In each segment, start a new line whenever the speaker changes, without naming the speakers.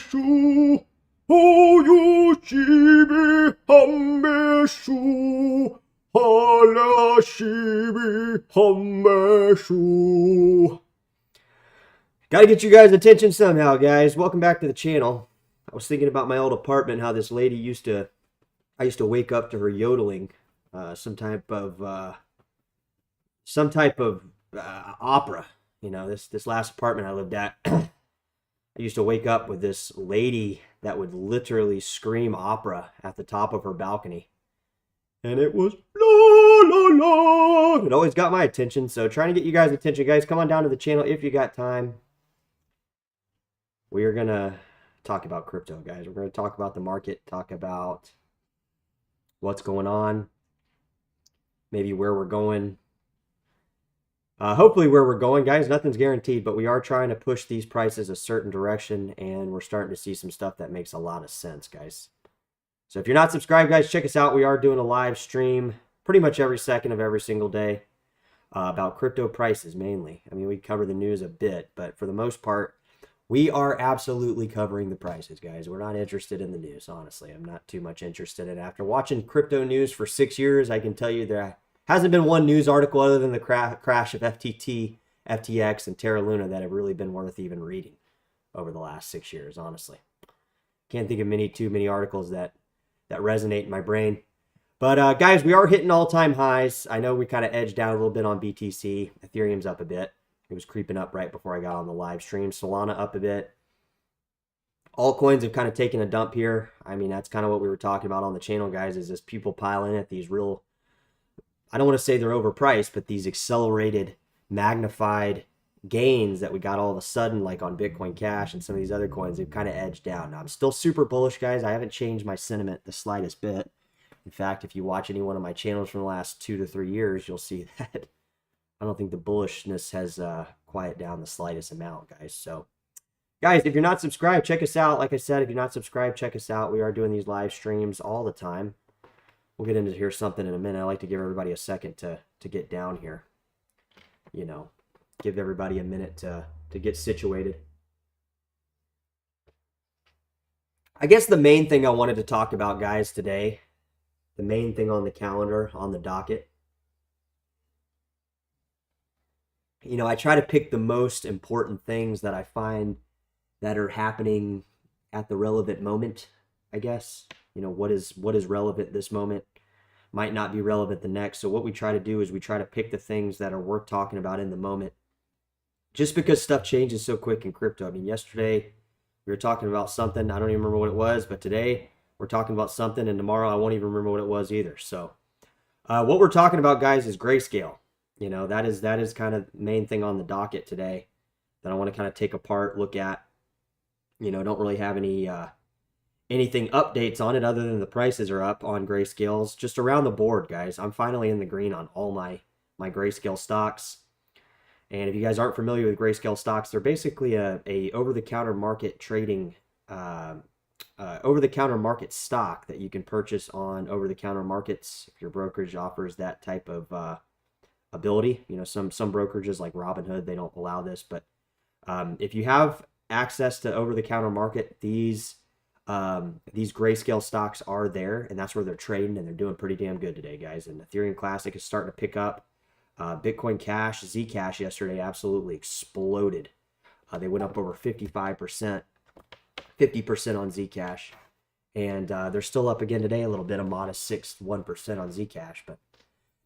함매수 호유시비 함매수 하라시비 함매수. Gotta get you guys' attention somehow, guys. Welcome back to the channel. I was thinking about my old apartment, how this lady I used to wake up to her yodeling, some type of opera. You know, this last apartment I lived at, I used to wake up with this lady that would literally scream opera at the top of her balcony. And it was la la la. It always got my attention. So trying to get you guys' attention, guys. Come on down to the channel if you got time. We are gonna talk about crypto, guys. We're gonna talk about the market, talk about what's going on, maybe where we're going. Hopefully where we're going, guys. Nothing's guaranteed, but we are trying to push these prices a certain direction, and we're starting to see some stuff that makes a lot of sense, guys. So if you're not subscribed, guys, check us out. We are doing a live stream pretty much every second of every single day about crypto prices mainly. I mean, we cover the news a bit, but for the most part, we are absolutely covering the prices, guys. We're not interested in the news, honestly. I'm not too much interested in it. After watching crypto news for 6 years, I can tell you there hasn't been one news article other than the crash of FTT, FTX, and Terra Luna that have really been worth even reading over the last 6 years, honestly. Can't think of too many articles that resonate in my brain. But guys, we are hitting all-time highs. I know we kind of edged down a little bit on BTC. Ethereum's up a bit. It was creeping up right before I got on the live stream. Solana up a bit. Altcoins have kind of taken a dump here. I mean, that's kind of what we were talking about on the channel, guys, is this people piling at these real, I don't want to say they're overpriced, but these accelerated, magnified gains that we got all of a sudden, like on Bitcoin Cash and some of these other coins, they've kind of edged down. Now, I'm still super bullish, guys. I haven't changed my sentiment the slightest bit. In fact, if you watch any one of my channels from the last 2 to 3 years, you'll see that I don't think the bullishness has quieted down the slightest amount, guys. So, guys, if you're not subscribed, check us out. Like I said, if you're not subscribed, check us out. We are doing these live streams all the time. We'll get into here something in a minute. I like to give everybody a second to get down here. You know, give everybody a minute to get situated. I guess the main thing I wanted to talk about, guys, today, the main thing on the calendar, on the docket, you know, I try to pick the most important things that I find that are happening at the relevant moment, I guess. You know, what is relevant this moment might not be relevant the next. So what we try to do is we try to pick the things that are worth talking about in the moment. Just because stuff changes so quick in crypto. I mean, yesterday we were talking about something, I don't even remember what it was, but today we're talking about something, and tomorrow I won't even remember what it was either. So what we're talking about, guys, is grayscale. You know, that is kind of the main thing on the docket today that I want to kind of take apart, look at. You know, don't really have anything updates on it other than the prices are up on grayscales. Just around the board, guys. I'm finally in the green on all my grayscale stocks. And if you guys aren't familiar with grayscale stocks, they're basically a over-the-counter market trading, over-the-counter market stock that you can purchase on over-the-counter markets if your brokerage offers that type of ability. You know, some brokerages like Robinhood, they don't allow this, but if you have access to over-the-counter market, these grayscale stocks are there, and that's where they're trading, and they're doing pretty damn good today, guys. And Ethereum Classic is starting to pick up. Bitcoin Cash, Zcash yesterday absolutely exploded. They went up over 55%, 50% on Zcash, and they're still up again today, a little bit, a modest 1% on Zcash, but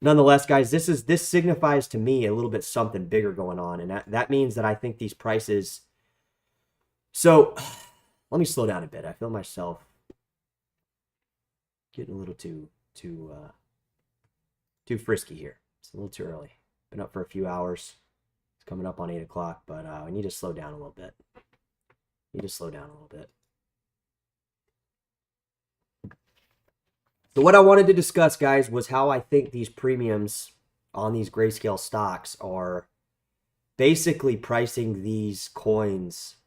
nonetheless, guys, this signifies to me a little bit something bigger going on, and that means that I think these prices. So let me slow down a bit. I feel myself getting a little too frisky here. It's a little too early. Been up for a few hours. It's coming up on 8 o'clock, but I need to slow down a little bit. So what I wanted to discuss, guys, was how I think these premiums on these grayscale stocks are basically pricing these coins.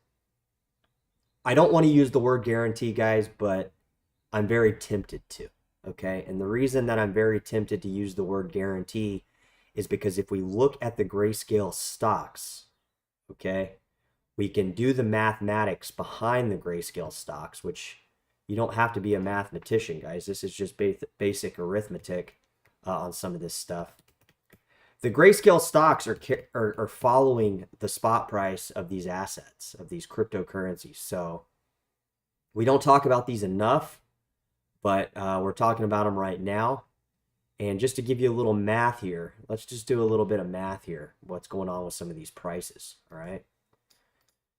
I don't want to use the word guarantee, guys, but I'm very tempted to, okay? And the reason that I'm very tempted to use the word guarantee is because if we look at the grayscale stocks, okay, we can do the mathematics behind the grayscale stocks, which you don't have to be a mathematician, guys. This is just basic arithmetic on some of this stuff. The grayscale stocks are following the spot price of these assets, of these cryptocurrencies. So we don't talk about these enough, but we're talking about them right now. And just to give you a little math here, let's just do a little bit of math here, what's going on with some of these prices, all right?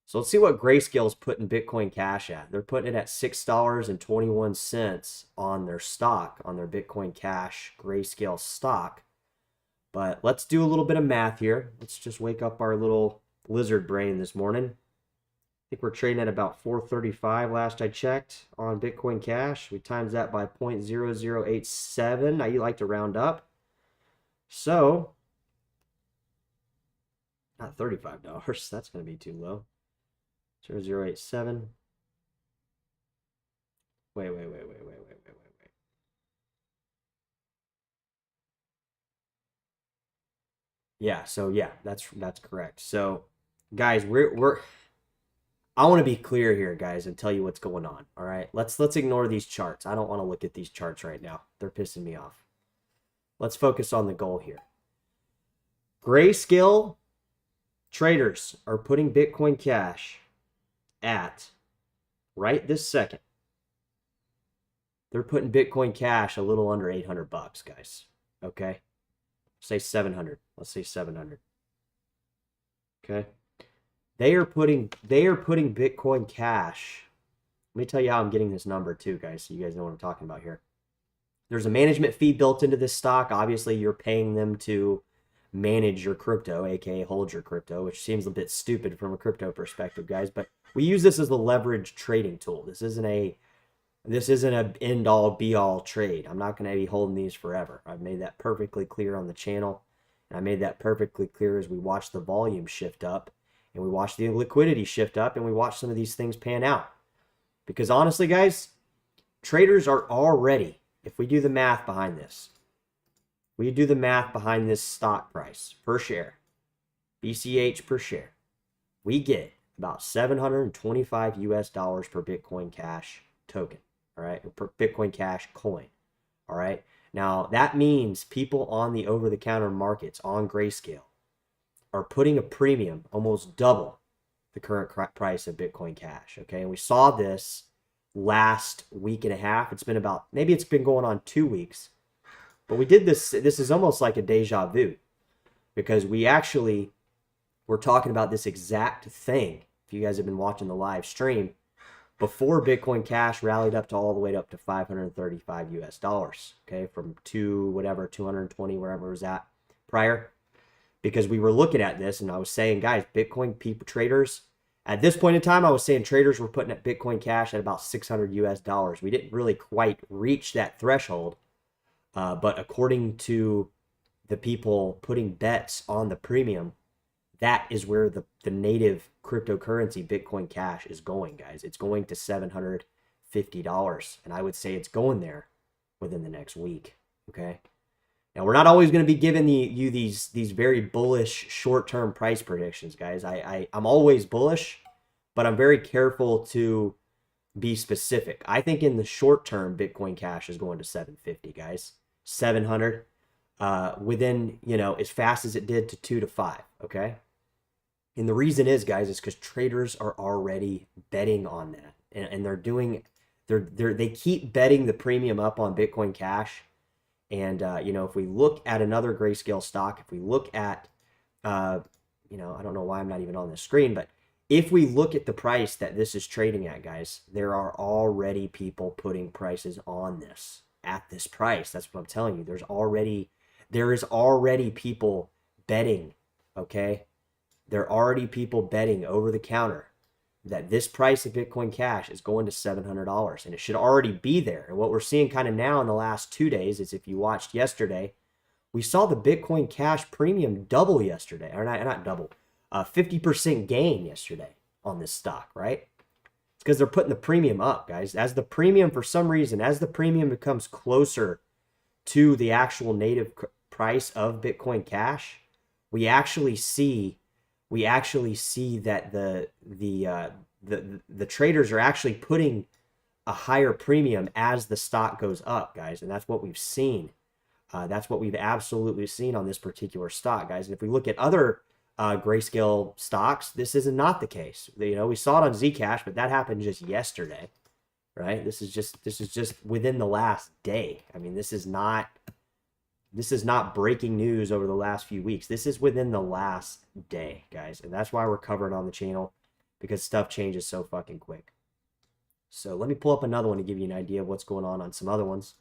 So let's see what Grayscale's putting Bitcoin Cash at. They're putting it at $6.21 on their stock, on their Bitcoin Cash Grayscale stock. But let's do a little bit of math here. Let's just wake up our little lizard brain this morning. I think we're trading at about 435 last I checked on Bitcoin Cash. We times that by 0.0087. Now you like to round up. So, not $35. That's going to be too low. 0.0087. Wait. Yeah, so yeah, that's correct. So, guys, I want to be clear here, guys, and tell you what's going on. All right, let's ignore these charts. I don't want to look at these charts right now. They're pissing me off. Let's focus on the goal here. Grayscale traders are putting Bitcoin Cash at, right this second, they're putting Bitcoin Cash a little under 800 bucks, guys. Okay, say 700. Let's say 700. Okay. They are putting Bitcoin Cash. Let me tell you how I'm getting this number too, guys, so you guys know what I'm talking about here. There's a management fee built into this stock. Obviously, you're paying them to manage your crypto, aka hold your crypto, which seems a bit stupid from a crypto perspective, guys. But we use this as a leverage trading tool. This isn't an end all be all trade. I'm not going to be holding these forever. I've made that perfectly clear on the channel, and I made that perfectly clear as we watch the volume shift up. And we watch the liquidity shift up, and we watch some of these things pan out. Because honestly, guys, traders are already, if we do the math behind this, stock price per share, BCH per share, we get about $725 per Bitcoin Cash token, all right, per Bitcoin Cash coin, all right. Now, that means people on the over-the-counter markets on Grayscale are putting a premium almost double the current price of Bitcoin Cash, okay? And we saw this last week and a half. It's been about, maybe it's been going on 2 weeks, but we did this. This is almost like a deja vu, because we actually were talking about this exact thing. If you guys have been watching the live stream, before Bitcoin Cash rallied up to all the way up to $535, okay? From 220, wherever it was at prior. Because we were looking at this, and I was saying, guys, Bitcoin people, traders, at this point in time, I was saying traders were putting at Bitcoin Cash at about $600. We didn't really quite reach that threshold, but according to the people putting bets on the premium, that is where the native cryptocurrency Bitcoin Cash is going, guys. It's going to $750, and I would say it's going there within the next week, okay? Now, we're not always going to be giving you these very bullish short-term price predictions, guys. I'm always bullish, but I'm very careful to be specific. I think in the short term, Bitcoin Cash is going to 750, guys. 700 within, as fast as it did to 2 to 5, okay? And the reason is, guys, is because traders are already betting on that. And they keep betting the premium up on Bitcoin Cash. And, if we look at another Grayscale stock, if we look at, I don't know why I'm not even on the screen, but if we look at the price that this is trading at, guys, there are already people putting prices on this at this price. That's what I'm telling you. There is already people betting, okay? There are already people betting over the counter that this price of Bitcoin Cash is going to $700, and it should already be there. And what we're seeing kind of now in the last 2 days is, if you watched yesterday, we saw the Bitcoin Cash premium double yesterday, or not double, 50% gain yesterday on this stock, right? It's because they're putting the premium up, guys. As the premium, for some reason, as the premium becomes closer to the actual native price of Bitcoin Cash, we actually see we actually see that the traders are actually putting a higher premium as the stock goes up, guys, and that's what we've seen. That's what we've absolutely seen on this particular stock, guys. And if we look at other grayscale stocks, this is not the case. You know, we saw it on Zcash, but that happened just yesterday, right? This is just within the last day. I mean, this is not breaking news over the last few weeks. This is within the last day, guys. And that's why we're covering on the channel, because stuff changes so fucking quick. So let me pull up another one to give you an idea of what's going on some other ones.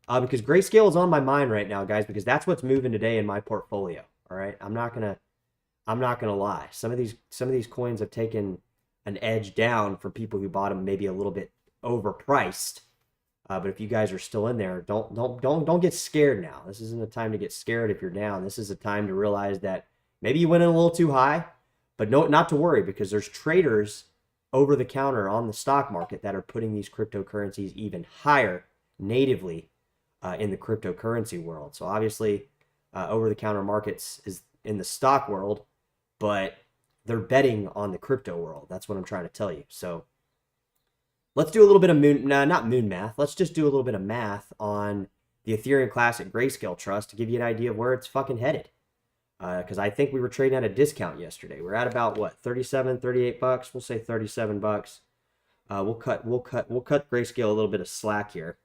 Because grayscale is on my mind right now, guys, because that's what's moving today in my portfolio. All right. I'm not gonna lie. Some of these coins have taken an edge down for people who bought them maybe a little bit overpriced. But if you guys are still in there, don't get scared now. This isn't a time to get scared if you're down. This is a time to realize that maybe you went in a little too high, but not to worry, because there's traders over the counter on the stock market that are putting these cryptocurrencies even higher natively in the cryptocurrency world. So obviously, over the counter markets is in the stock world, but they're betting on the crypto world. That's what I'm trying to tell you. So let's do a little bit of not moon math. Let's just do a little bit of math on the Ethereum Classic Grayscale Trust to give you an idea of where it's fucking headed. Because I think we were trading at a discount yesterday. We're at about what, 37, 38 bucks. We'll say 37 bucks. We'll cut Grayscale a little bit of slack here.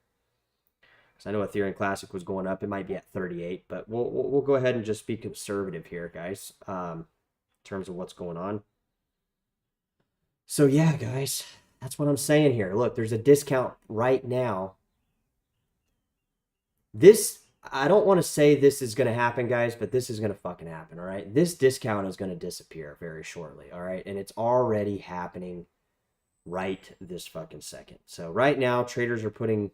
Because I know Ethereum Classic was going up. It might be at 38, but we'll go ahead and just be conservative here, guys, in terms of what's going on. So yeah, guys. That's what I'm saying here. Look, there's a discount right now. I don't want to say this is going to happen, guys, but this is going to fucking happen, all right? This discount is going to disappear very shortly, all right? And it's already happening right this fucking second. So right now, traders are putting...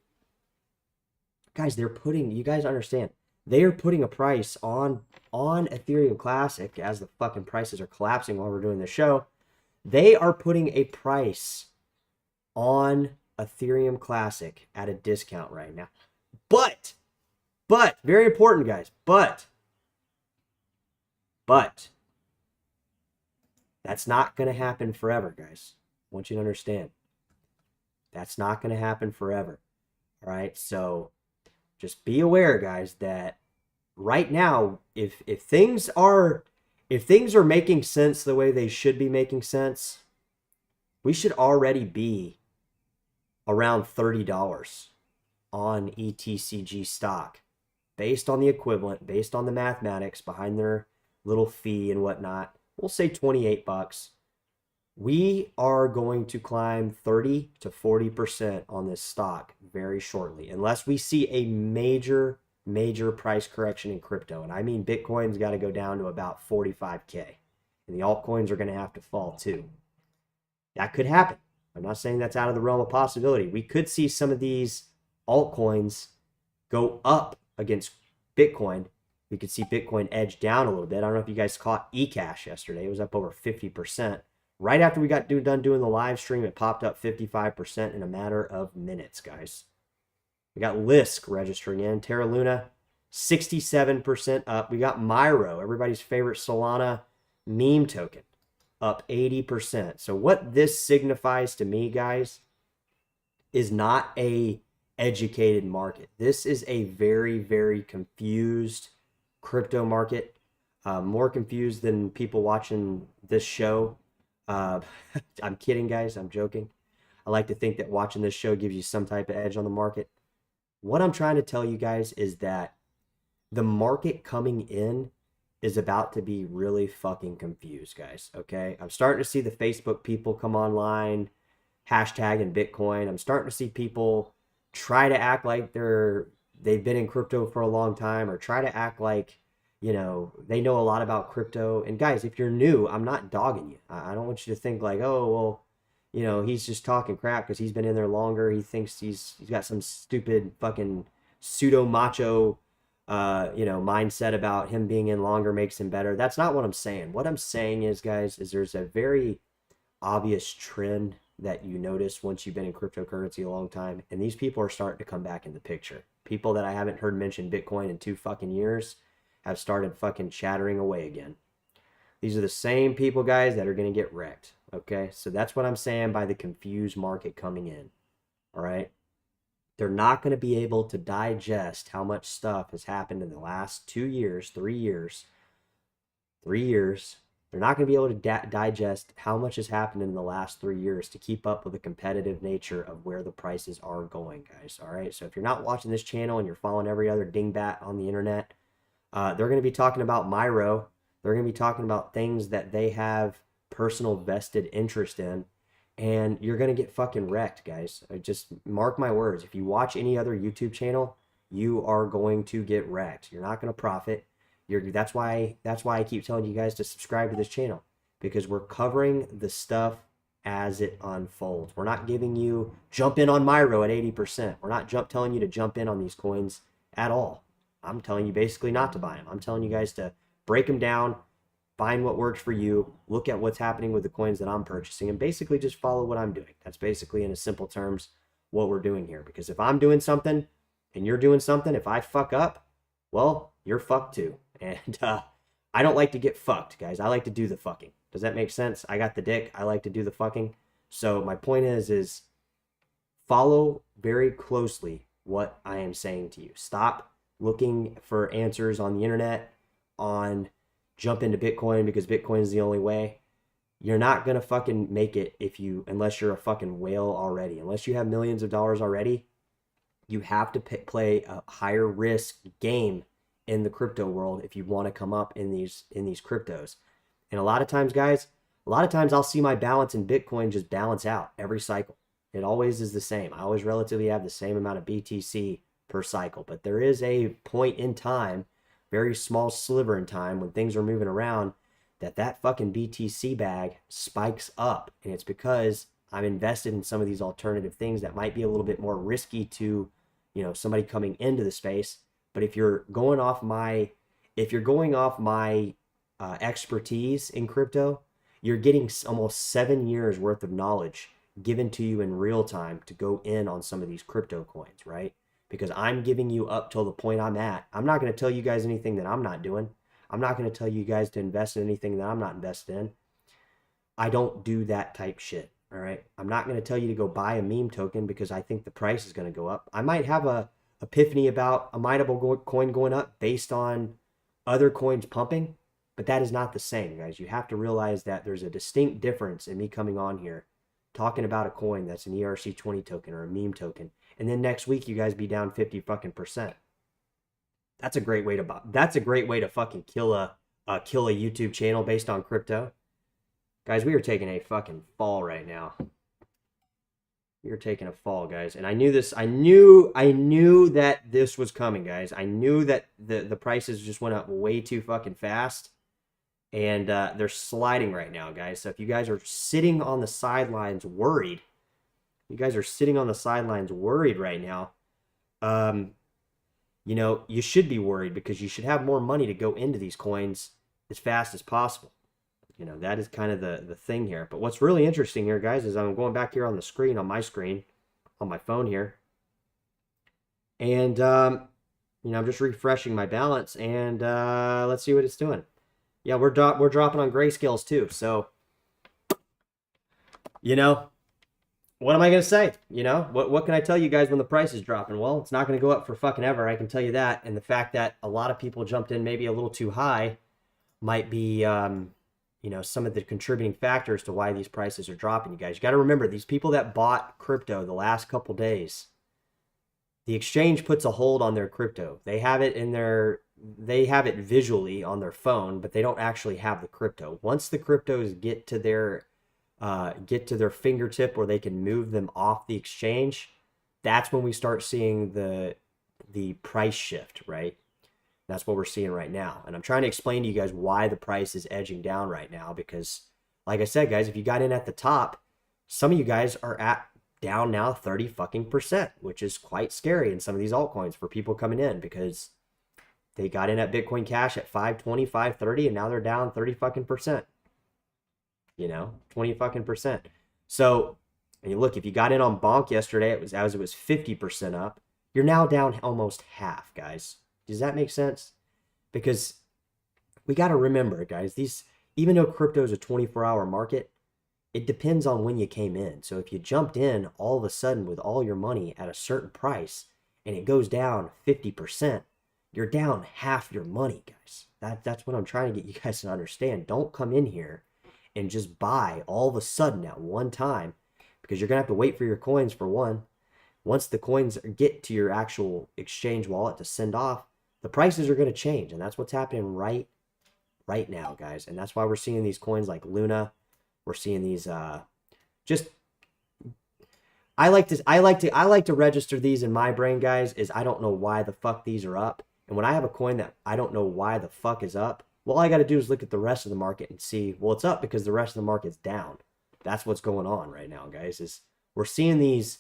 Guys, you guys understand. They are putting a price on Ethereum Classic as the fucking prices are collapsing while we're doing the show. They are putting a price on Ethereum Classic at a discount right now. But, very important, guys, but, that's not going to happen forever, guys. I want you to understand. That's not going to happen forever. All right, so just be aware, guys, that right now, if things are making sense the way they should be making sense, we should already be around $30 on ETCG stock, based on the equivalent, based on the mathematics behind their little fee and whatnot. We'll say 28 bucks. We are going to climb 30 to 40% on this stock very shortly, unless we see a major price correction in crypto. And I mean, Bitcoin's got to go down to about 45K, and the altcoins are going to have to fall too. That could happen. I'm not saying that's out of the realm of possibility. We could see some of these altcoins go up against Bitcoin. We could see Bitcoin edge down a little bit. I don't know if you guys caught eCash yesterday. It was up over 50%. Right after we got done doing the live stream, it popped up 55% in a matter of minutes, guys. We got Lisk registering in. Terra Luna, 67% up. We got Myro, everybody's favorite Solana meme token, up 80%. So what this signifies to me, guys, is not a educated market. This is a very confused crypto market, more confused than people watching this show. I'm kidding, guys. I'm joking. I like to think that watching this show gives you some type of edge on the market. What I'm trying to tell you guys is that the market coming in is about to be really fucking confused, guys. Okay, I'm starting to see the Facebook people come online, hashtagging Bitcoin. I'm starting to see people try to act like they've been in crypto for a long time, or try to act like, you know, they know a lot about crypto. And guys, if you're new, I'm not dogging you. I don't want you to think like, oh, well, you know, he's just talking crap because he's been in there longer. He thinks he's got some stupid fucking pseudo macho mindset about him being in longer makes him better. That's not what I'm saying. What I'm saying is, guys, is there's a very obvious trend that you notice once you've been in cryptocurrency a long time, and these people are starting to come back in the picture. People that I haven't heard mention Bitcoin in 2 fucking years have started fucking chattering away again. These are the same people, guys, that are going to get wrecked. Okay, so that's what I'm saying by the confused market coming in. All right, they're not going to be able to digest how much stuff has happened in the last 2 years, 3 years, 3 years. They're not going to be able to digest how much has happened in the last 3 years to keep up with the competitive nature of where the prices are going, guys. All right, so if you're not watching this channel and you're following every other dingbat on the internet, they're going to be talking about Myro. They're going to be talking about things that they have personal vested interest in, and you're going to get fucking wrecked, guys. Just mark my words. If you watch any other YouTube channel, you are going to get wrecked. You're not going to profit. That's why I keep telling you guys to subscribe to this channel, because we're covering the stuff as it unfolds. We're not giving you jump in on Myro at 80%. We're not telling you to jump in on these coins at all. I'm telling you basically not to buy them. I'm telling you guys to break them down, find what works for you, look at what's happening with the coins that I'm purchasing, and basically just follow what I'm doing. That's basically, in a simple terms, what we're doing here. Because if I'm doing something and you're doing something, if I fuck up, well, you're fucked too. And I don't like to get fucked, guys. I like to do the fucking. Does that make sense? I got the dick. I like to do the fucking. So my point is follow very closely what I am saying to you. Stop looking for answers on the internet, on jump into Bitcoin because Bitcoin is the only way. You're not going to fucking make it unless you're a fucking whale already. Unless you have millions of dollars already, you have to play a higher risk game in the crypto world if you want to come up in these cryptos. And a lot of times, guys, I'll see my balance in Bitcoin just balance out every cycle. It always is the same. I always relatively have the same amount of BTC per cycle. But there is a point in time, very small sliver in time, when things are moving around, that fucking BTC bag spikes up. And it's because I'm invested in some of these alternative things that might be a little bit more risky to, somebody coming into the space. But if you're going off my expertise in crypto, you're getting almost 7 years worth of knowledge given to you in real time to go in on some of these crypto coins, right? Because I'm giving you up till the point I'm at. I'm not going to tell you guys anything that I'm not doing. I'm not going to tell you guys to invest in anything that I'm not invested in. I don't do that type shit, all right? I'm not going to tell you to go buy a meme token because I think the price is going to go up. I might have a epiphany about a mineable coin going up based on other coins pumping, but that is not the same, guys. You have to realize that there's a distinct difference in me coming on here talking about a coin that's an ERC20 token or a meme token, and then next week you guys be down 50 fucking percent. That's a great way to fucking kill a YouTube channel based on crypto. Guys, we are taking a fucking fall right now. We are taking a fall, guys. And I knew this. I knew that this was coming, guys. I knew that the prices just went up way too fucking fast. And they're sliding right now, guys. So if you guys are sitting on the sidelines worried, right now, you should be worried because you should have more money to go into these coins as fast as possible. That is kind of the thing here. But what's really interesting here, guys, is I'm going back here on the screen, on my phone here. And, I'm just refreshing my balance. And let's see what it's doing. Yeah, we're dropping on grayscales too. So, what am I going to say? What can I tell you guys when the price is dropping? Well, it's not going to go up for fucking ever. I can tell you that. And the fact that a lot of people jumped in maybe a little too high might be, some of the contributing factors to why these prices are dropping. You guys, you got to remember, these people that bought crypto the last couple days, the exchange puts a hold on their crypto. They have it visually on their phone, but they don't actually have the crypto. Once the cryptos get to their fingertip where they can move them off the exchange, that's when we start seeing the price shift, right? That's what we're seeing right now. And I'm trying to explain to you guys why the price is edging down right now, because like I said, guys, if you got in at the top, some of you guys are down now 30 fucking percent, which is quite scary in some of these altcoins for people coming in, because they got in at Bitcoin Cash at 520, 530, and now they're down 30 fucking percent. 20 fucking percent. So, and you look, if you got in on Bonk yesterday, it was 50% up. You're now down almost half, guys. Does that make sense? Because we got to remember, guys, these even though crypto is a 24-hour market, it depends on when you came in. So if you jumped in all of a sudden with all your money at a certain price and it goes down 50%, you're down half your money, guys. That's what I'm trying to get you guys to understand. Don't come in here and just buy all of a sudden at one time, because you're going to have to wait for your coins for one. Once the coins get to your actual exchange wallet to send off, the prices are going to change. And that's what's happening right now, guys. And that's why we're seeing these coins like Luna. We're seeing these just I like to register these in my brain, guys, is I don't know why the fuck these are up. And when I have a coin that I don't know why the fuck is up, well, all I got to do is look at the rest of the market and see, well, it's up because the rest of the market's down. That's what's going on right now, guys, is we're seeing these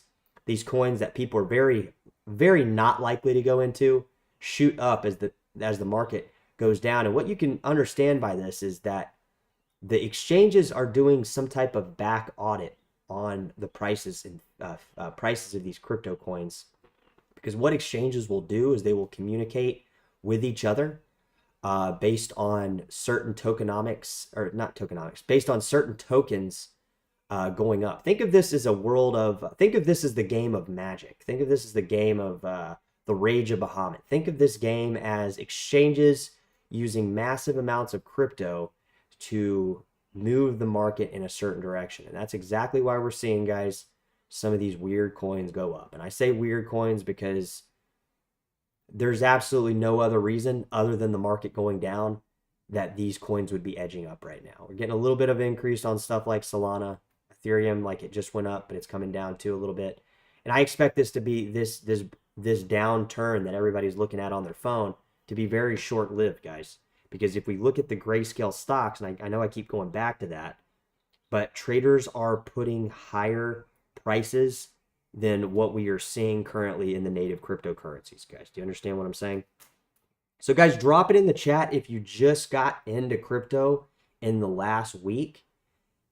coins that people are very, very not likely to go into shoot up as the market goes down. And what you can understand by this is that the exchanges are doing some type of back audit on the prices and prices of these crypto coins, because what exchanges will do is they will communicate with each other based on certain tokenomics, or not tokenomics, based on certain tokens going up. Think of this as think of this as the game of Magic. Think of this as the game of the Rage of Bahamut. Think of this game as exchanges using massive amounts of crypto to move the market in a certain direction. And that's exactly why we're seeing, guys, some of these weird coins go up. And I say weird coins because there's absolutely no other reason other than the market going down that these coins would be edging up right now. We're getting a little bit of increase on stuff like Solana, Ethereum, like it just went up, but it's coming down too a little bit. And I expect this to be this downturn that everybody's looking at on their phone to be very short-lived, guys. Because if we look at the grayscale stocks, and I know I keep going back to that, but traders are putting higher prices than what we are seeing currently in the native cryptocurrencies, guys. Do you understand what I'm saying? So, guys, drop it in the chat if you just got into crypto in the last week.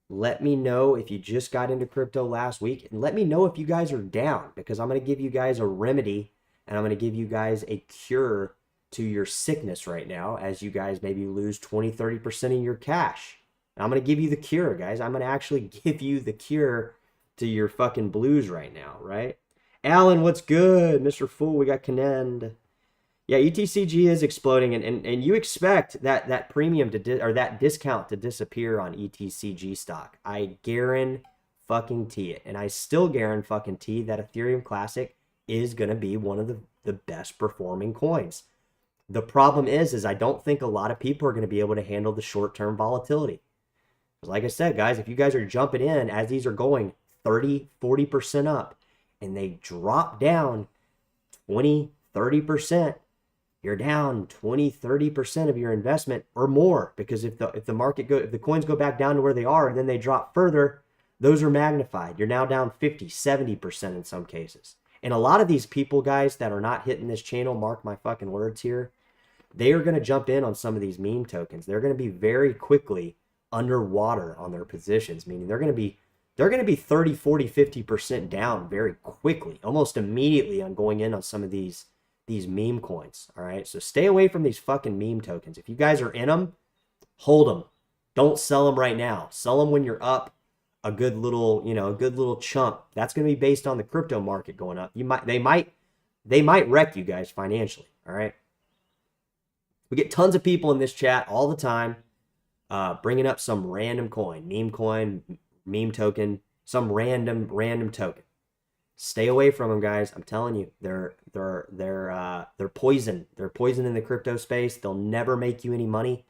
Let me know if you just got into crypto last week, and let me know if you guys are down, because I'm going to give you guys a remedy, and I'm going to give you guys a cure to your sickness right now, as you guys maybe lose 20-30% of your cash. And I'm going to give you the cure, guys. I'm going to actually give you the cure to your fucking blues right now, right? Alan, what's good? Mr. Fool, we got Kenend. Yeah, ETCG is exploding, and you expect that premium or that discount to disappear on ETCG stock. I guarantee it. And I still guarantee that Ethereum Classic is going to be one of the best performing coins. The problem is I don't think a lot of people are going to be able to handle the short-term volatility. Like I said, guys, if you guys are jumping in as these are going 30-40% up and they drop down 20-30%, you're down 20-30% of your investment or more, because if the coins go back down to where they are and then they drop further, those are magnified. You're now down 50-70% in some cases. And a lot of these people, guys, that are not hitting this channel, mark my fucking words here, they are going to jump in on some of these meme tokens. They're going to be very quickly underwater on their positions, meaning they're going to be 30, 40, 50% down very quickly, almost immediately, on going in on some of these meme coins. All right, so stay away from these fucking meme tokens. If you guys are in them, hold them. Don't sell them right now. Sell them when you're up a good little chunk. That's going to be based on the crypto market going up. They might wreck you guys financially. All right. We get tons of people in this chat all the time bringing up some random coin, meme token, some random token. Stay away from them, guys. I'm telling you, they're poison. They're poison in the crypto space. They'll never make you any money.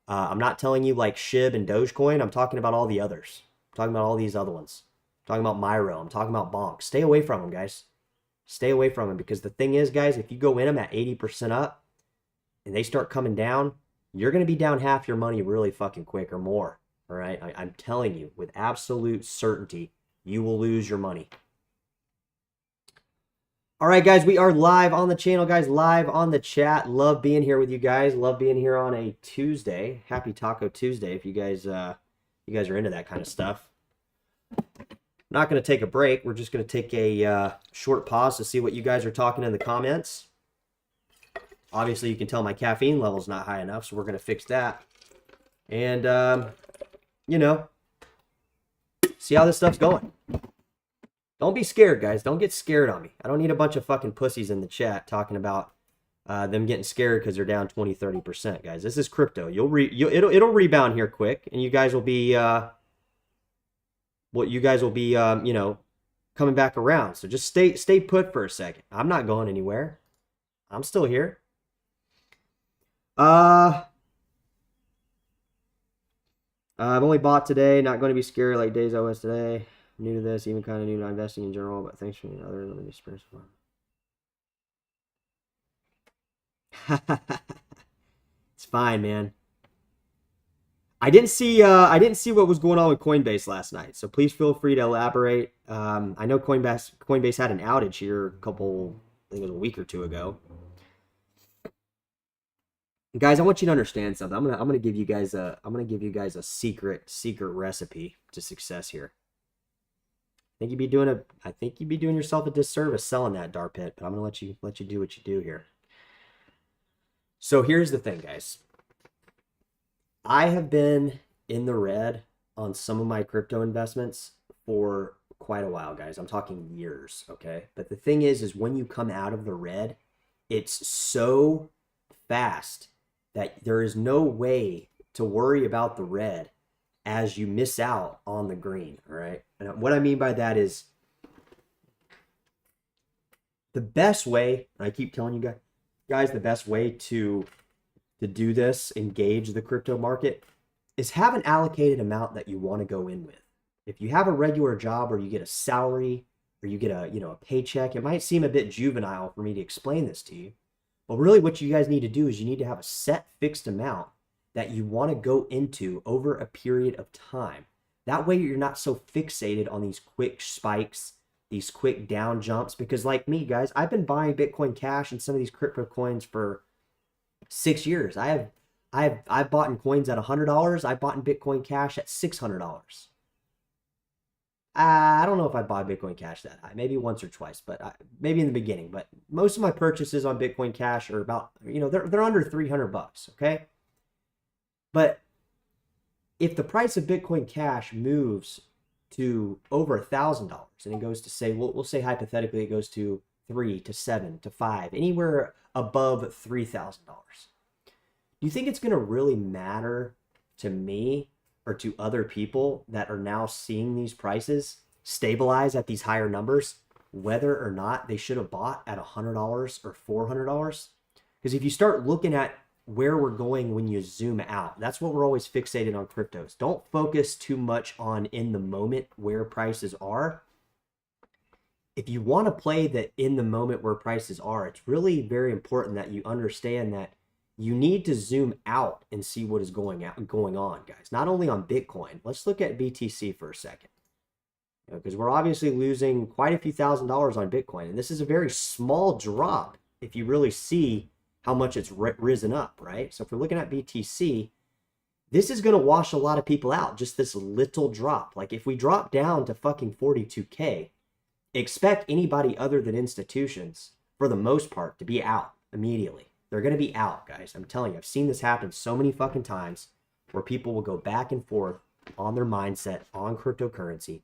I'm not telling you like SHIB and Dogecoin. I'm talking about all the others. I'm talking about all these other ones. I'm talking about Myro. I'm talking about Bonk. Stay away from them, guys. Stay away from them, because the thing is, guys, if you go in them at 80% up and they start coming down, you're going to be down half your money really fucking quick or more. All right. I'm telling you with absolute certainty, you will lose your money. All right, guys, we are live on the channel, guys, live on the chat. Love being here with you guys. Love being here on a Tuesday. Happy Taco Tuesday if you guys are into that kind of stuff. Not going to take a break. We're just going to take a short pause to see what you guys are talking in the comments. Obviously, you can tell my caffeine level is not high enough, so we're going to fix that. And, you know, see how this stuff's going. Don't be scared, guys. Don't get scared on me. I don't need a bunch of fucking pussies in the chat talking about them getting scared because they're down 20, 30%, guys. This is crypto. It'll rebound here quick, and you guys will be you know, coming back around. So just stay put for a second. I'm not going anywhere. I'm still here. I've only bought today. Not going to be scared like days I was today. I'm new to this, even kind of new to investing in general, but thanks for the other let me experience It's fine, man. I didn't see what was going on with Coinbase last night, so please feel free to elaborate. I know Coinbase had an outage here I think it was a week or two ago. Guys, I want you to understand something. I'm gonna give you guys a secret recipe to success here. I think you'd be doing yourself a disservice selling that DAR pit, but I'm gonna let you do what you do here. So here's the thing, guys. I have been in the red on some of my crypto investments for quite a while, guys. I'm talking years, okay? But the thing is when you come out of the red, it's so fast that there is no way to worry about the red as you miss out on the green, all right? And what I mean by that is the best way, and I keep telling you guys, the best way to do this, engage the crypto market, is have an allocated amount that you want to go in with. If you have a regular job or you get a salary or you get a paycheck, it might seem a bit juvenile for me to explain this to you. But really what you guys need to do is you need to have a set fixed amount that you want to go into over a period of time. That way you're not so fixated on these quick spikes, these quick down jumps, because like me, guys, I've been buying Bitcoin Cash and some of these crypto coins for 6 years. I've bought in coins at $100. I bought in Bitcoin Cash at $600. I don't know if I bought Bitcoin Cash that high, maybe once or twice, but maybe in the beginning. But most of my purchases on Bitcoin Cash are about, they're under $300, okay? But if the price of Bitcoin Cash moves to over $1,000 and it goes to say, we'll say hypothetically it goes to 3 to 7 to 5, anywhere above $3,000, do you think it's going to really matter to me or to other people that are now seeing these prices stabilize at these higher numbers, whether or not they should have bought at $100 or $400? Because if you start looking at where we're going when you zoom out, that's what we're always fixated on cryptos. Don't focus too much on in the moment where prices are. If you want to play that in the moment where prices are, it's really very important that you understand that you need to zoom out and see what is going on, guys. Not only on Bitcoin. Let's look at BTC for a second, because we're obviously losing quite a few $1,000s on Bitcoin, and this is a very small drop if you really see how much it's risen up, right? So if we're looking at BTC, this is going to wash a lot of people out, just this little drop. Like if we drop down to fucking 42K, expect anybody other than institutions, for the most part, to be out immediately. They're going to be out, guys. I'm telling you, I've seen this happen so many fucking times where people will go back and forth on their mindset on cryptocurrency.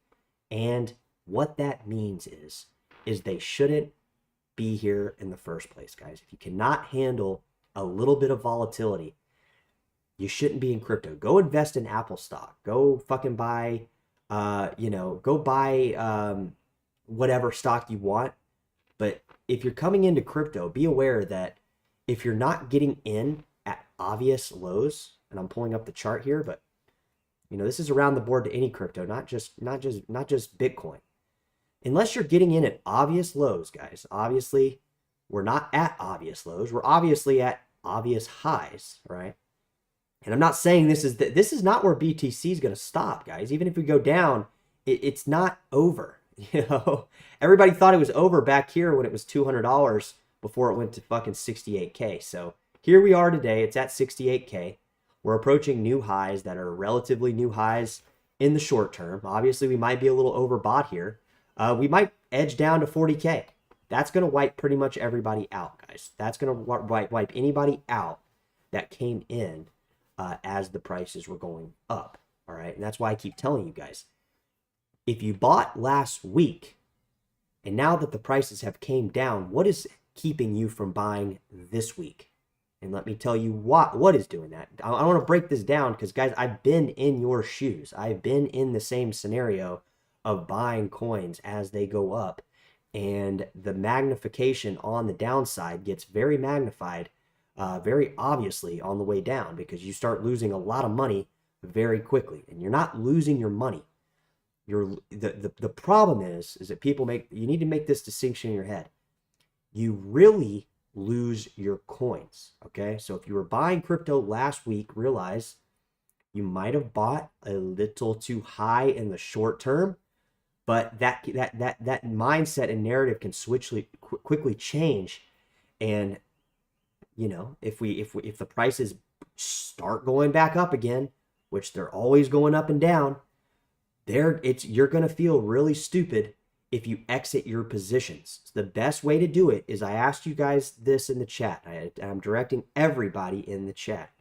And what that means is they shouldn't be here in the first place, guys. If you cannot handle a little bit of volatility, you shouldn't be in crypto. Go invest in Apple stock. Go fucking buy, whatever stock you want. But if you're coming into crypto, be aware that if you're not getting in at obvious lows, and I'm pulling up the chart here, but this is around the board to any crypto, not just Bitcoin. Unless you're getting in at obvious lows, guys. Obviously, we're not at obvious lows. We're obviously at obvious highs, right? And I'm not saying this is not where BTC is going to stop, guys. Even if we go down, it's not over. Everybody thought it was over back here when it was $200 before it went to fucking 68K. So here we are today. It's at 68K. We're approaching new highs that are relatively new highs in the short term. Obviously, we might be a little overbought here. We might edge down to 40K. That's going to wipe pretty much everybody out, guys. That's going to wipe anybody out that came in as the prices were going up. All right. And that's why I keep telling you guys, if you bought last week and now that the prices have came down, what is keeping you from buying this week? And let me tell you what is doing that. I want to break this down because, guys, I've been in your shoes. I've been in the same scenario of buying coins as they go up. And the magnification on the downside gets very magnified, very obviously on the way down, because you start losing a lot of money very quickly. And you're not losing your money. The problem is that you need to make this distinction in your head. You really lose your coins. Okay, so if you were buying crypto last week, realize you might have bought a little too high in the short term, but that mindset and narrative can quickly change. And you know, if the prices start going back up again, which they're always going up and down, you're gonna feel really stupid if you exit your positions. So the best way to do it is, I asked you guys this in the chat. I'm directing everybody in the chat.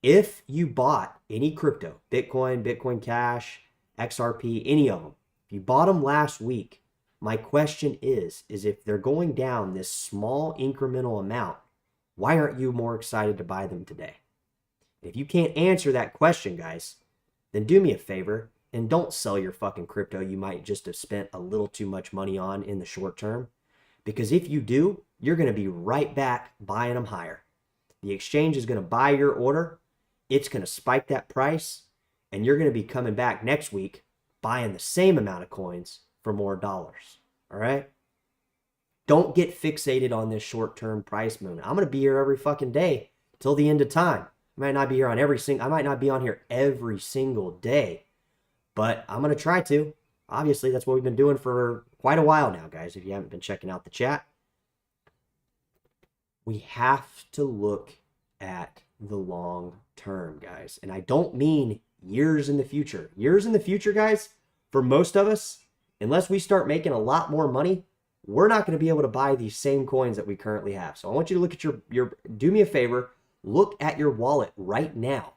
If you bought any crypto, Bitcoin, Bitcoin Cash, XRP, any of them, if you bought them last week, my question is if they're going down this small incremental amount, why aren't you more excited to buy them today? If you can't answer that question, guys, then do me a favor and don't sell your fucking crypto you might just have spent a little too much money on in the short term. Because if you do, you're going to be right back buying them higher. The exchange is going to buy your order. It's going to spike that price. And you're going to be coming back next week buying the same amount of coins for more dollars. All right? Don't get fixated on this short-term price movement. I'm going to be here every fucking day till the end of time. I might not be here on I might not be on here every single day. But I'm going to try to. Obviously, that's what we've been doing for quite a while now, guys, if you haven't been checking out the chat. We have to look at the long term, guys. And I don't mean years in the future. Years in the future, guys, for most of us, unless we start making a lot more money, we're not going to be able to buy these same coins that we currently have. So I want you to look at do me a favor, look at your wallet right now,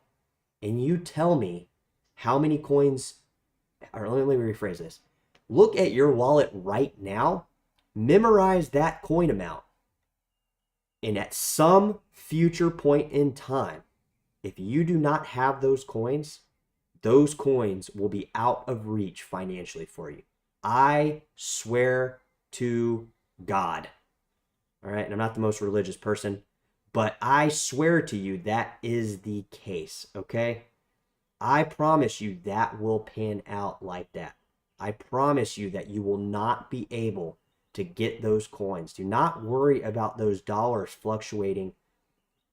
and you tell me how many coins. Or let me rephrase this. Look at your wallet right now. Memorize that coin amount. And at some future point in time, if you do not have those coins will be out of reach financially for you. I swear to God. All right. And I'm not the most religious person, but I swear to you that is the case. Okay. I promise you that will pan out like that. I promise you that you will not be able to get those coins. Do not worry about those dollars fluctuating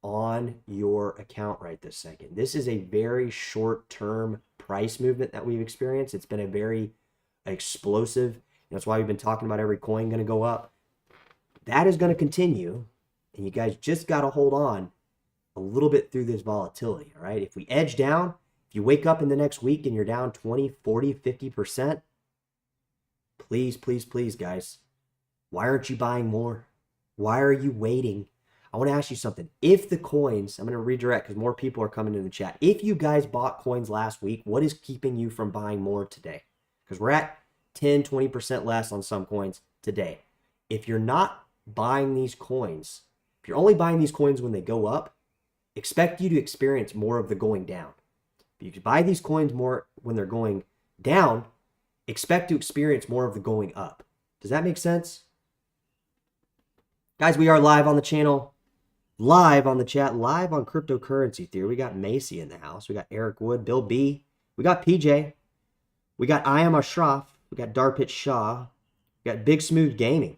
on your account right this second. This is a very short-term price movement that we've experienced. It's been a very explosive. That's why we've been talking about every coin going to go up. That is going to continue, and you guys just got to hold on a little bit through this volatility, all right? If we edge down, if you wake up in the next week and you're down 20, 40, 50%, please, please, please, guys, why aren't you buying more? Why are you waiting? I want to ask you something. If the coins, I'm going to redirect because more people are coming in the chat. If you guys bought coins last week, what is keeping you from buying more today? Because we're at 10, 20% less on some coins today. If you're not buying these coins, if you're only buying these coins when they go up, expect you to experience more of the going down. If you buy these coins more when they're going down, expect to experience more of the going up. Does that make sense? Guys, we are live on the channel, live on the chat, live on Cryptocurrency Theory. We got Macy in the house. We got Eric Wood, Bill B. We got PJ. We got I Am Ashraf. We got Darpit Shah. We got Big Smooth Gaming.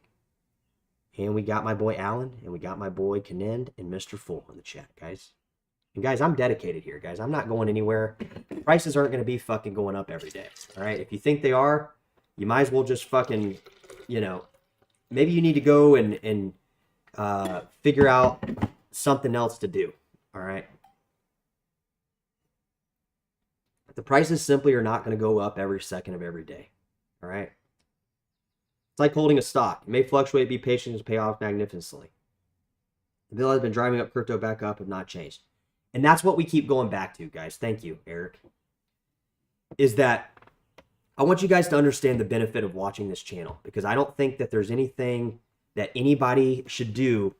And we got my boy Alan. And we got my boy Kanend and Mr. Full in the chat, guys. And guys, I'm dedicated here, guys. I'm not going anywhere. Prices aren't going to be fucking going up every day. All right. If you think they are, you might as well just fucking, you know, maybe you need to go and figure out something else to do. All right. The prices simply are not going to go up every second of every day. All right. It's like holding a stock. It may fluctuate, be patient, and pay off magnificently. The bill has been driving up crypto back up, have not changed. and that's what we keep going back to, guys. Thank you, Eric. Is that I want you guys to understand the benefit of watching this channel, because I don't think that there's anything that anybody should do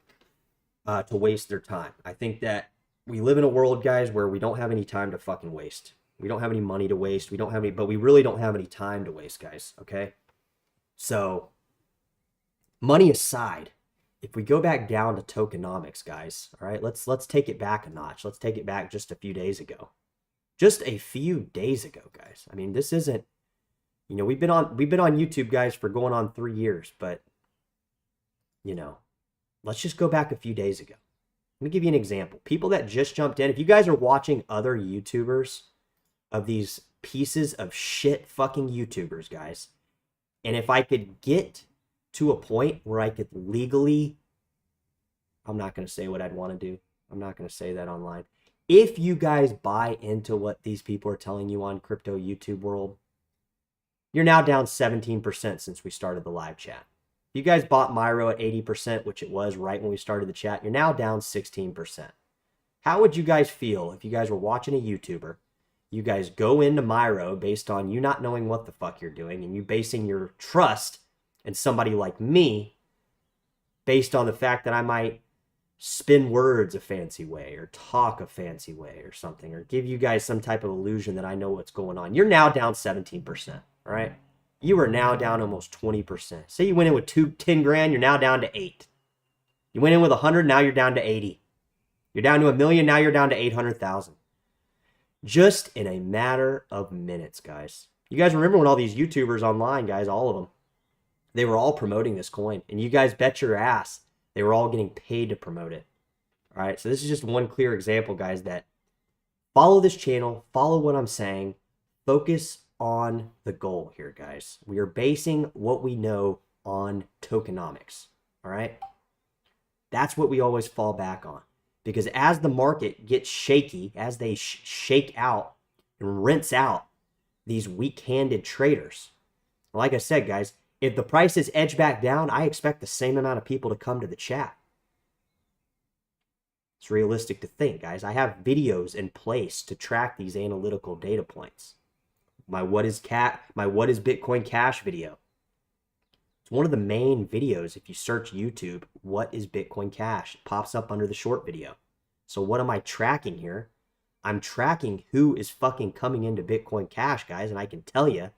to waste their time. I think that we live in a world, guys, where we don't have any time to fucking waste. We don't have any money to waste. We don't have any, but we really don't have any time to waste, guys. Okay. So money aside, if we go back down to tokenomics, guys, all right, let's take it back a notch. Let's take it back just a few days ago. Just a few days ago, guys. I mean, this isn't, you know, we've been on YouTube, guys, for going on 3 years, but you know, let's just go back a few days ago. Let me give you an example. People that just jumped in, if you guys are watching other YouTubers of these pieces of shit fucking YouTubers, guys, and if I could get to a point where I could legally, I'm not going to say what I'd want to do. I'm not going to say that online. If you guys buy into what these people are telling you on crypto YouTube world, you're now down 17% since we started the live chat. If you guys bought Myro at 80%, which it was right when we started the chat, you're now down 16%. How would you guys feel if you guys were watching a YouTuber, you guys go into Myro based on you not knowing what the fuck you're doing, and you basing your trust in somebody like me based on the fact that I might spin words a fancy way or talk a fancy way or something, or give you guys some type of illusion that I know what's going on. You're now down 17%, all right? You are now down almost 20%. Say you went in with 10 grand, you're now down to 8. You went in with 100, now you're down to 80. You're down to $1 million, now you're down to 800,000. Just in a matter of minutes, guys. You guys remember when all these YouTubers online, guys, all of them, they were all promoting this coin, and you guys bet your ass they were all getting paid to promote it. All right, so this is just one clear example, guys, that follow this channel, follow what I'm saying, focus on the goal here, guys. We are basing what we know on tokenomics, all right? That's what we always fall back on, because as the market gets shaky, as they shake out and rinse out these weak-handed traders, like I said, guys, if the prices edge back down, I expect the same amount of people to come to the chat. It's realistic to think, guys. I have videos in place to track these analytical data points. My what is Bitcoin Cash video. It's one of the main videos. If you search YouTube, what is Bitcoin Cash? It pops up under the short video. So what am I tracking here? I'm tracking who is fucking coming into Bitcoin Cash, guys, and I can tell you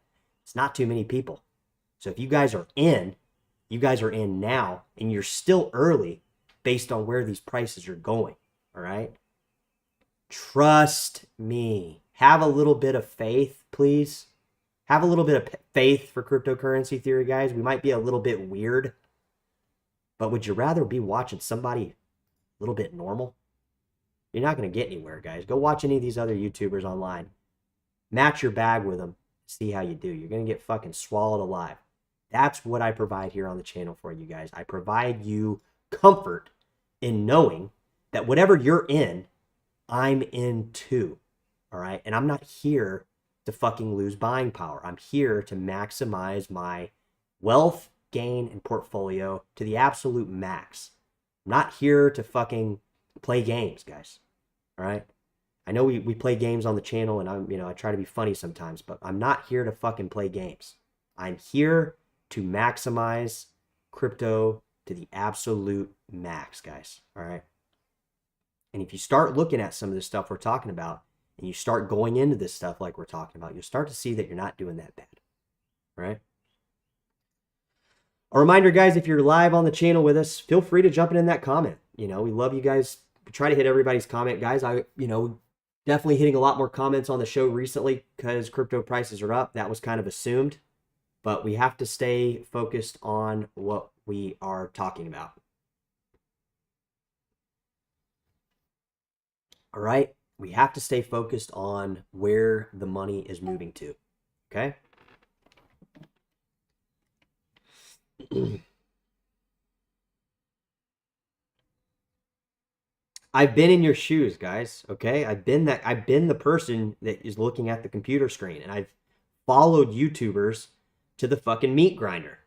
it's not too many people. So if you guys are in now, and you're still early based on where these prices are going, all right? Trust me. Have a little bit of faith, please. Have a little bit of faith for cryptocurrency theory, guys. We might be a little bit weird, but would you rather be watching somebody a little bit normal? You're not going to get anywhere, guys. Go watch any of these other YouTubers online. Match your bag with them. See how you do. You're going to get fucking swallowed alive. That's what I provide here on the channel for you guys. I provide you comfort in knowing that whatever you're in, I'm in too. All right? And I'm not here to fucking lose buying power. I'm here to maximize my wealth gain and portfolio to the absolute max. I'm not here to fucking play games, guys. All right? I know we play games on the channel, and I try to be funny sometimes, but I'm not here to fucking play games. I'm here to maximize crypto to the absolute max, guys. All right? And if you start looking at some of this stuff we're talking about, and you start going into this stuff like we're talking about, you'll start to see that you're not doing that bad. All right? A reminder, guys, if you're live on the channel with us, feel free to jump in that comment. We love you guys. We try to hit everybody's comment, guys. Definitely hitting a lot more comments on the show recently because crypto prices are up. That was kind of assumed. But we have to stay focused on what we are talking about. All right? We have to stay focused on where the money is moving to. Okay? I've been in your shoes, guys. Okay? I've been the person that is looking at the computer screen, and I've followed YouTubers to the fucking meat grinder.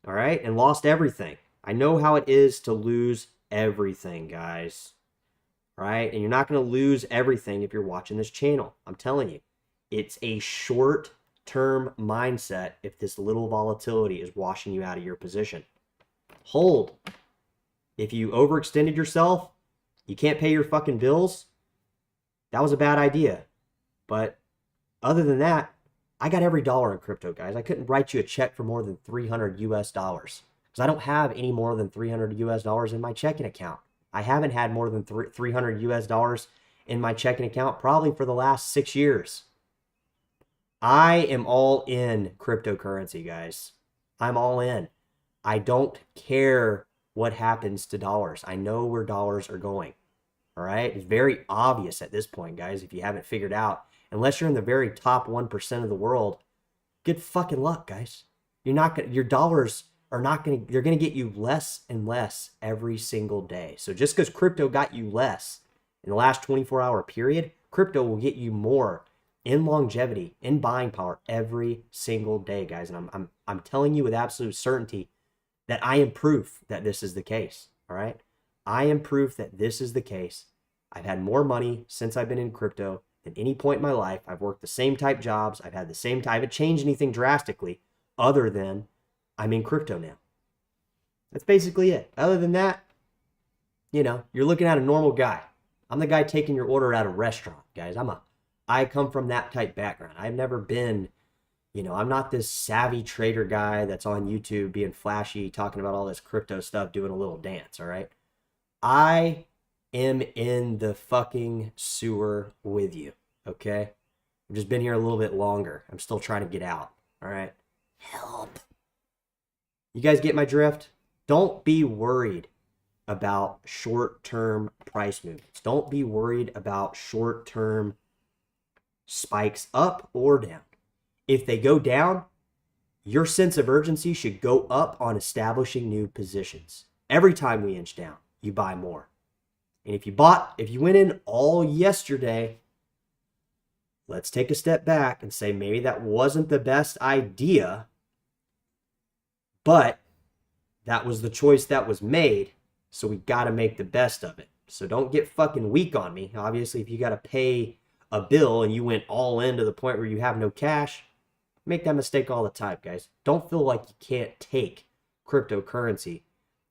All right? And lost everything. I know how it is to lose everything, guys. right? And you're not going to lose everything if you're watching this channel. I'm telling you, it's a short-term mindset if this little volatility is washing you out of your position. Hold. If you overextended yourself, you can't pay your fucking bills, that was a bad idea. But other than that, I got every dollar in crypto, guys. I couldn't write you a check for more than 300 US dollars because I don't have any more than 300 US dollars in my checking account. I haven't had more than 300 US dollars in my checking account probably for the last 6 years. I am all in cryptocurrency, guys. I'm all in. I don't care what happens to dollars. I know where dollars are going. All right? It's very obvious at this point, guys, if you haven't figured out. Unless you're in the very top 1% of the world, good fucking luck, guys. You're not gonna, your dollars are not going to, they're going to get you less and less every single day. So just because crypto got you less in the last 24-hour period, crypto will get you more in longevity, in buying power every single day, guys. And I'm telling you with absolute certainty that I am proof that this is the case. All right. I am proof that this is the case. I've had more money since I've been in crypto than any point in my life. I've worked the same type jobs. I've had the same type. I haven't changed anything drastically other than I'm in crypto now. That's basically it. Other than that, you know, you're looking at a normal guy. I'm the guy taking your order at a restaurant, guys. I come from that type background. I've never been, you know, I'm not this savvy trader guy that's on YouTube being flashy, talking about all this crypto stuff, doing a little dance, all right? I am in the fucking sewer with you, okay? I've just been here a little bit longer. I'm still trying to get out, all right? Help. You guys get my drift? Don't be worried about short-term price movements. Don't be worried about short-term spikes up or down. If they go down, your sense of urgency should go up on establishing new positions. Every time we inch down, you buy more. And if you went in all yesterday, let's take a step back and say maybe that wasn't the best idea, but that was the choice that was made, so we got to make the best of it. So don't get fucking weak on me. Obviously, if you got to pay a bill and you went all in to the point where you have no cash, make that mistake all the time, guys. Don't feel like you can't take cryptocurrency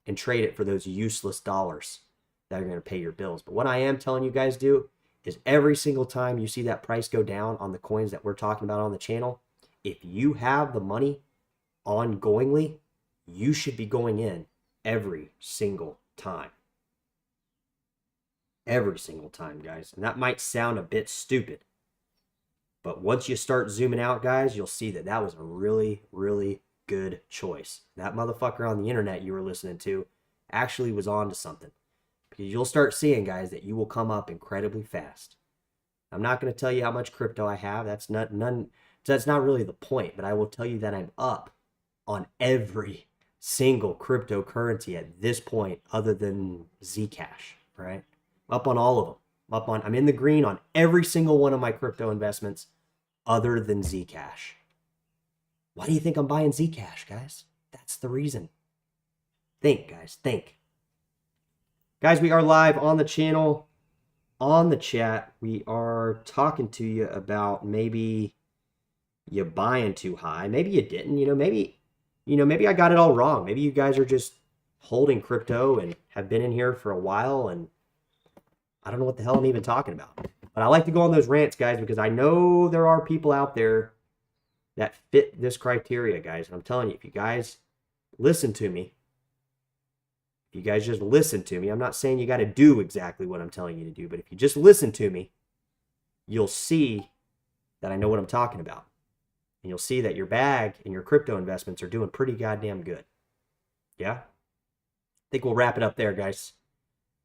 and trade it for those useless dollars that are going to pay your bills. But what I am telling you guys do is every single time you see that price go down on the coins that we're talking about on the channel, if you have the money ongoingly, you should be going in every single time. Every single time, guys. And that might sound a bit stupid, but once you start zooming out, guys, you'll see that that was a really, really good choice. That motherfucker on the internet you were listening to actually was on to something. Because you'll start seeing, guys, that you will come up incredibly fast. I'm not going to tell you how much crypto I have. That's not really the point, but I will tell you that I'm up on every single cryptocurrency at this point other than Zcash, right? Up on all of them. I'm in the green on every single one of my crypto investments other than Zcash. Why do you think I'm buying Zcash, guys? That's the reason. Think, guys, think. Guys, we are live on the channel, on the chat. We are talking to you about maybe you buying too high. Maybe you didn't, maybe I got it all wrong. Maybe you guys are just holding crypto and have been in here for a while and I don't know what the hell I'm even talking about. But I like to go on those rants, guys, because I know there are people out there that fit this criteria, guys. And I'm telling you, if you guys listen to me, if you guys just listen to me, I'm not saying you got to do exactly what I'm telling you to do, but if you just listen to me, you'll see that I know what I'm talking about. And you'll see that your bag and your crypto investments are doing pretty goddamn good. Yeah? I think we'll wrap it up there, guys.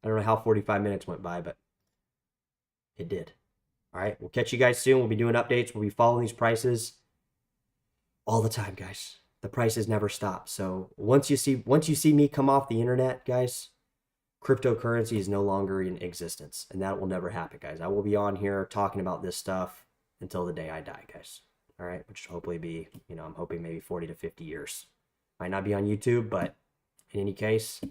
I don't know how 45 minutes went by, but it did. All right, we'll catch you guys soon. We'll be doing updates. We'll be following these prices all the time, guys. The prices never stop. So once you see me come off the internet, guys, cryptocurrency is no longer in existence, and that will never happen, guys. I will be on here talking about this stuff until the day I die, guys. All right, which will hopefully be, I'm hoping maybe 40 to 50 years. Might not be on YouTube, but in any case,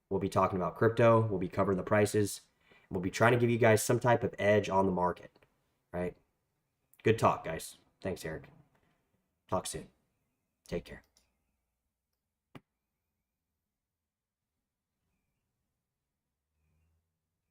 we'll be talking about crypto. We'll be covering the prices. We'll be trying to give you guys some type of edge on the market, right? Good talk, guys. Thanks, Eric. Talk soon. Take care.